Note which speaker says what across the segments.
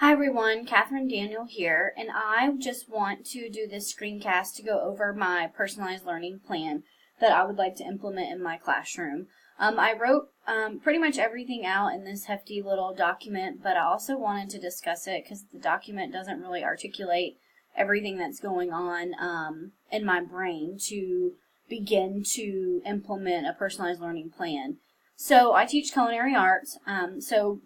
Speaker 1: Hi everyone, Catherine Daniel here, and I just want to do this screencast to go over my personalized learning plan that I would like to implement in my classroom. I wrote pretty much everything out in this hefty little document, but I also wanted to discuss it because the document doesn't really articulate everything that's going on in my brain to begin to implement a personalized learning plan. So I teach culinary arts, so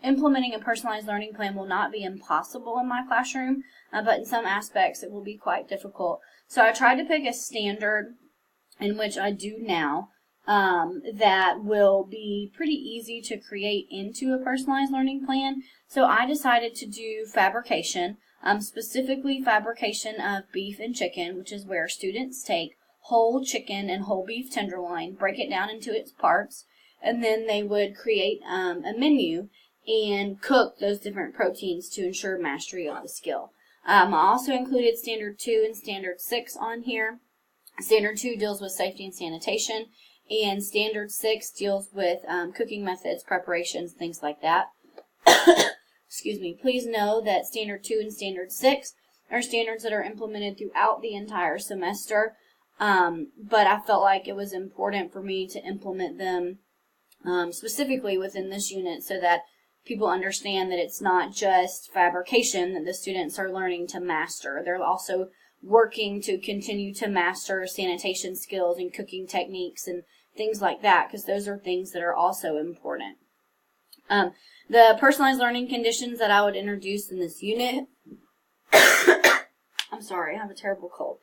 Speaker 1: implementing a personalized learning plan will not be impossible in my classroom, but in some aspects it will be quite difficult. So I tried to pick a standard, in which I do now, that will be pretty easy to create into a personalized learning plan. So I decided to do fabrication, specifically fabrication of beef and chicken, which is where students take whole chicken and whole beef tenderloin, break it down into its parts, and then they would create a menu and cook those different proteins to ensure mastery of the skill. I also included Standard 2 and Standard 6 on here. Standard 2 deals with safety and sanitation, and Standard 6 deals with cooking methods, preparations, things like that. Excuse me. Please know that Standard 2 and Standard 6 are standards that are implemented throughout the entire semester, but I felt like it was important for me to implement them specifically within this unit so that people understand that it's not just fabrication that the students are learning to master. They're also working to continue to master sanitation skills and cooking techniques and things like that, because those are things that are also important. The personalized learning conditions that I would introduce in this unit, I'm sorry, I have a terrible cold,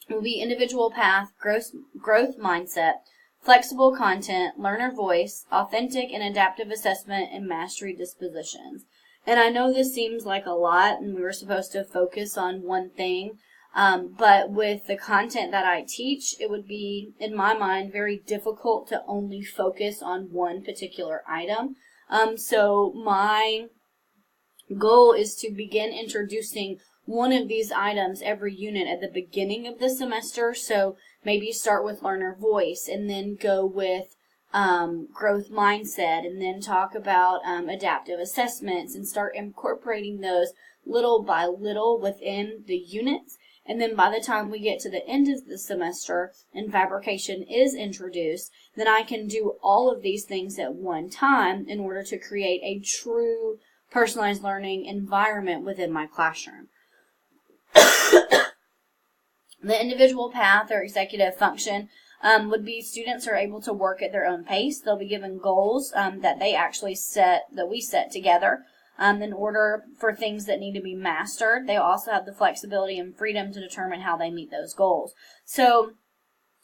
Speaker 1: will be individual path, growth mindset, flexible content, learner voice, authentic and adaptive assessment, and mastery dispositions. And I know this seems like a lot, and we were supposed to focus on one thing, but with the content that I teach, it would be, in my mind, very difficult to only focus on one particular item. So my goal is to begin introducing one of these items every unit at the beginning of the semester. So maybe start with learner voice and then go with growth mindset, and then talk about adaptive assessments and start incorporating those little by little within the units. And then by the time we get to the end of the semester and fabrication is introduced, then I can do all of these things at one time in order to create a true personalized learning environment within my classroom. The individual path or executive function would be students are able to work at their own pace. They'll be given goals that they actually we set together in order for things that need to be mastered. They also have the flexibility and freedom to determine how they meet those goals. So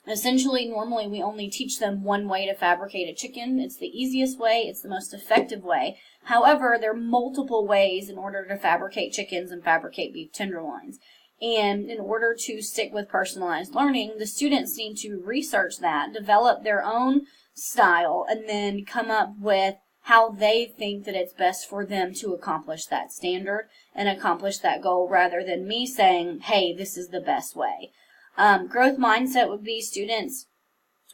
Speaker 1: essentially, normally we only teach them one way to fabricate a chicken. It's the easiest way. It's the most effective way. However, there are multiple ways in order to fabricate chickens and fabricate beef tenderloins. And in order to stick with personalized learning, the students need to research that, develop their own style, and then come up with how they think that it's best for them to accomplish that standard and accomplish that goal, rather than me saying, hey, this is the best way. Growth mindset would be students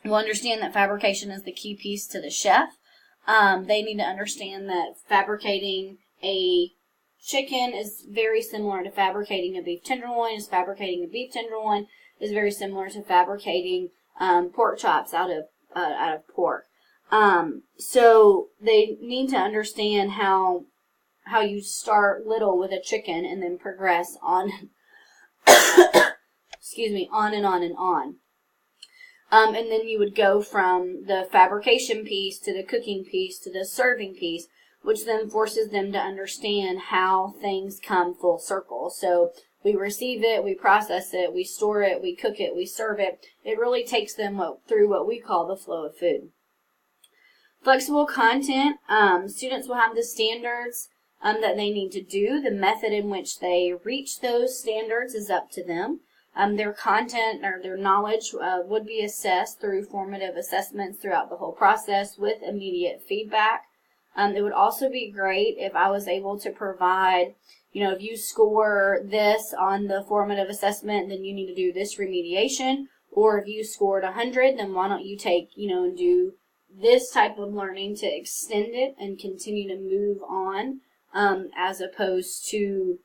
Speaker 1: will understand that fabrication is the key piece to the chef. They need to understand that fabricating a chicken is very similar to fabricating a beef tenderloin, fabricating a beef tenderloin is very similar to fabricating pork chops out of pork. So they need to understand how you start little with a chicken and then progress on, excuse me, on and on and on. And then you would go from the fabrication piece to the cooking piece to the serving piece, which then forces them to understand how things come full circle. So we receive it, we process it, we store it, we cook it, we serve it. It really takes them through what we call the flow of food. Flexible content, students will have the standards that they need to do. The method in which they reach those standards is up to them. Their content or their knowledge would be assessed through formative assessments throughout the whole process with immediate feedback. It would also be great if I was able to provide, if you score this on the formative assessment, then you need to do this remediation. Or if you scored 100, then why don't you take, and do this type of learning to extend it and continue to move on as opposed to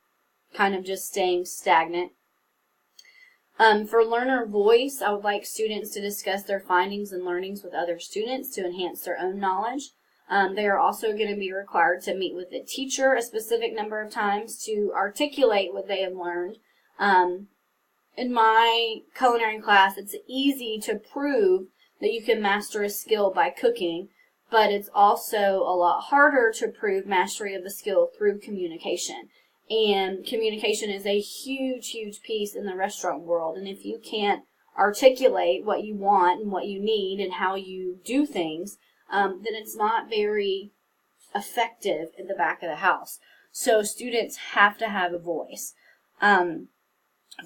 Speaker 1: kind of just staying stagnant. For learner voice, I would like students to discuss their findings and learnings with other students to enhance their own knowledge. They are also going to be required to meet with the teacher a specific number of times to articulate what they have learned. In my culinary class, it's easy to prove that you can master a skill by cooking, but it's also a lot harder to prove mastery of the skill through communication. And communication is a huge, huge piece in the restaurant world. And if you can't articulate what you want and what you need and how you do things, then it's not very effective in the back of the house. So students have to have a voice.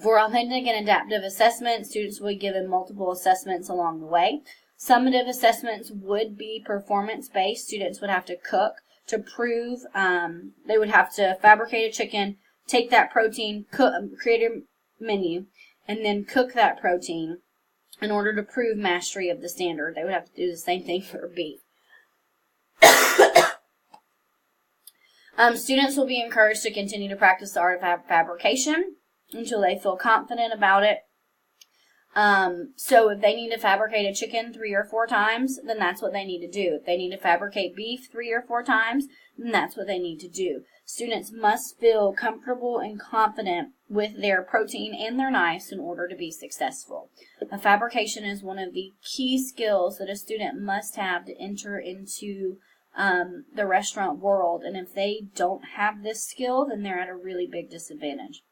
Speaker 1: For authentic and adaptive assessment, students will be given multiple assessments along the way. Summative assessments would be performance-based. Students would have to cook to prove, they would have to fabricate a chicken, take that protein, create a menu, and then cook that protein in order to prove mastery of the standard. They would have to do the same thing for beef. Students will be encouraged to continue to practice the art of fabrication until they feel confident about it. So if they need to fabricate a chicken 3 or 4 times, then that's what they need to do. If they need to fabricate beef 3 or 4 times, then that's what they need to do. Students must feel comfortable and confident with their protein and their knives in order to be successful. A fabrication is one of the key skills that a student must have to enter into the restaurant world, and if they don't have this skill, then they're at a really big disadvantage.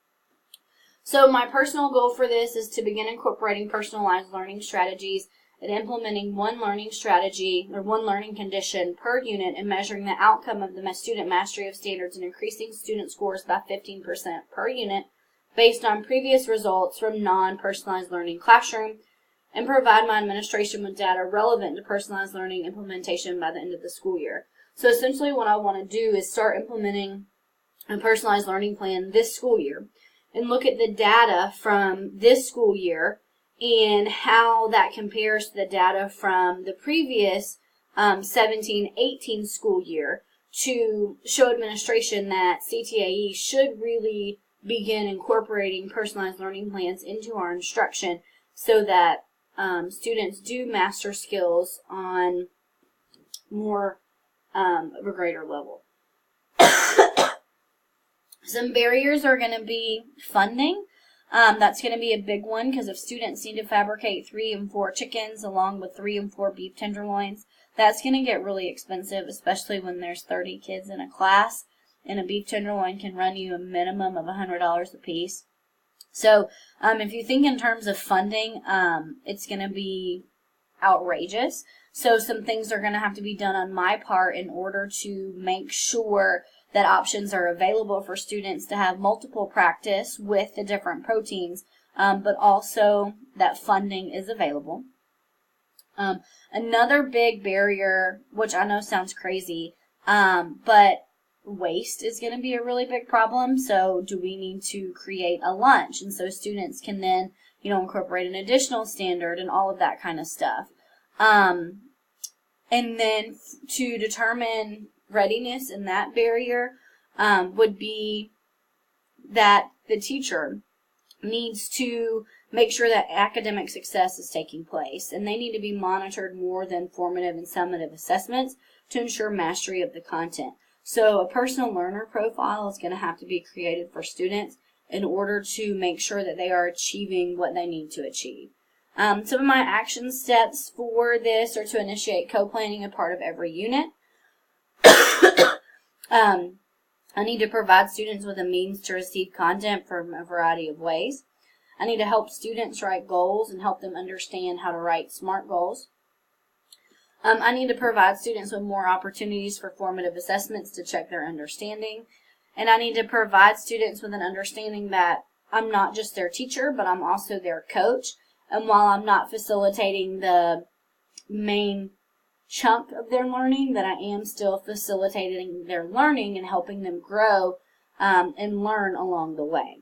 Speaker 1: So my personal goal for this is to begin incorporating personalized learning strategies and implementing one learning strategy or one learning condition per unit and measuring the outcome of the student mastery of standards and increasing student scores by 15% per unit based on previous results from non-personalized learning classroom, and provide my administration with data relevant to personalized learning implementation by the end of the school year. So essentially what I want to do is start implementing a personalized learning plan this school year and look at the data from this school year and how that compares to the data from the previous 17-18 school year to show administration that CTAE should really begin incorporating personalized learning plans into our instruction so that students do master skills on more of a greater level. Some barriers are going to be funding. That's going to be a big one because if students need to fabricate 3 and 4 chickens along with 3 and 4 beef tenderloins, that's going to get really expensive, especially when there's 30 kids in a class, and a beef tenderloin can run you a minimum of $100 a piece. So if you think in terms of funding, it's going to be outrageous. So some things are going to have to be done on my part in order to make sure that options are available for students to have multiple practice with the different proteins, but also that funding is available. Another big barrier, which I know sounds crazy, but waste is going to be a really big problem. So do we need to create a lunch? And so students can then, incorporate an additional standard and all of that kind of stuff. And then to determine readiness in that barrier would be that the teacher needs to make sure that academic success is taking place, and they need to be monitored more than formative and summative assessments to ensure mastery of the content. So a personal learner profile is going to have to be created for students in order to make sure that they are achieving what they need to achieve. Some of my action steps for this are to initiate co-planning a part of every unit. I need to provide students with a means to receive content from a variety of ways. I need to help students write goals and help them understand how to write SMART goals. I need to provide students with more opportunities for formative assessments to check their understanding. And I need to provide students with an understanding that I'm not just their teacher, but I'm also their coach. And while I'm not facilitating the main chunk of their learning, that I am still facilitating their learning and helping them grow and learn along the way.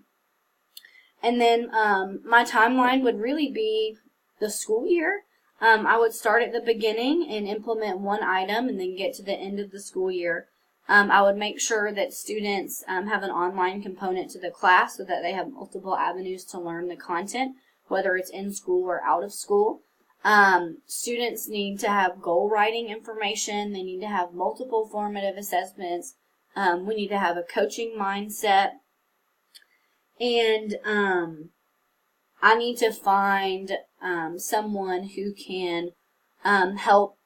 Speaker 1: And then my timeline would really be the school year. I would start at the beginning and implement one item and then get to the end of the school year I would make sure that students have an online component to the class so that they have multiple avenues to learn the content, whether it's in school or out of school. Students need to have goal writing information. They need to have multiple formative assessments. We need to have a coaching mindset. And I need to find someone who can help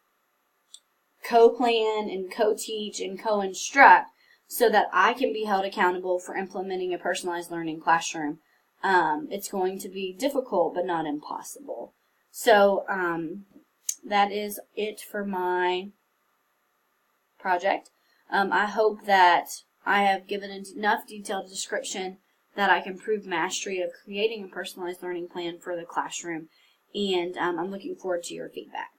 Speaker 1: co-plan and co-teach and co-instruct so that I can be held accountable for implementing a personalized learning classroom. It's going to be difficult, but not impossible. So that is it for my project. I hope that I have given enough detailed description that I can prove mastery of creating a personalized learning plan for the classroom, and I'm looking forward to your feedback.